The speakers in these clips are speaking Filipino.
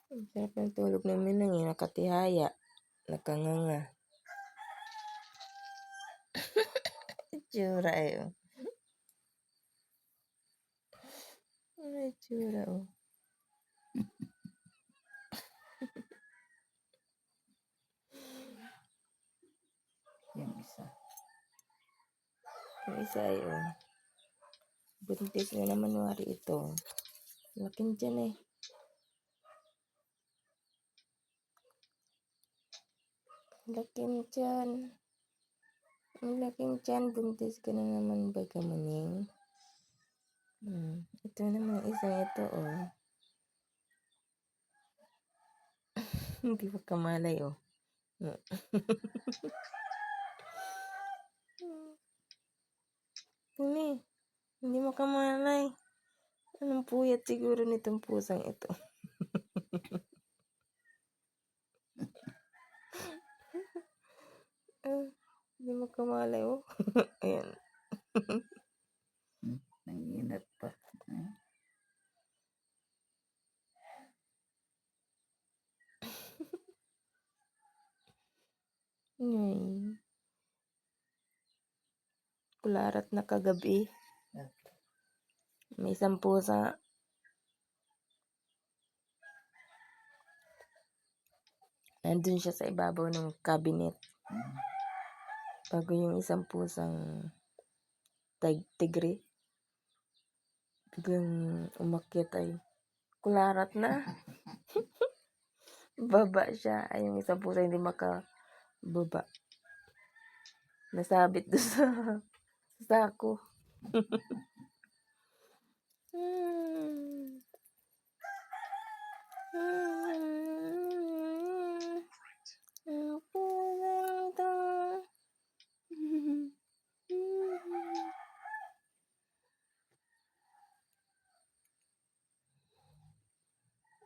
Ang sarap ng tulog namin nang nakatihaya, nakanganga. Itsura eh, oh. Ano itsura, oh. Yung isa. Yung isa ay, oh. Buntis na naman wari ito. Laking tiyan eh. Laking tiyan. Ang laking tiyan, buntis ka na naman ba kamaning? Ito naman isa ito, oh. Hindi pa kamalay, oh. Hindi makamalay. Anong puyat siguro nitong pusang ito? Hindi makamalay, oh. Ayan. Nanginat pa. Ay. Kularat na kagabi. May isang pusa. Nandun siya sa ibabaw ng cabinet. Bago yung isang pusang tigre. Biglang umakyat ay kularat na. Baba siya. Ay yung isang pusa hindi makababa. Nasabit doon sa sako.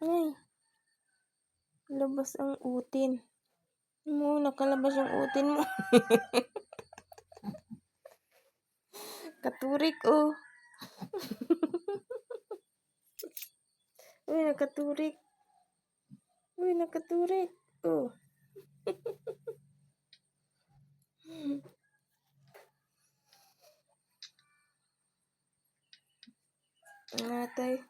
Ay, labas ang utin. Nakalabas yung utin mo. Katurik, oh. Uy, nakaturik. Uy, nakaturik. Oh. Natay.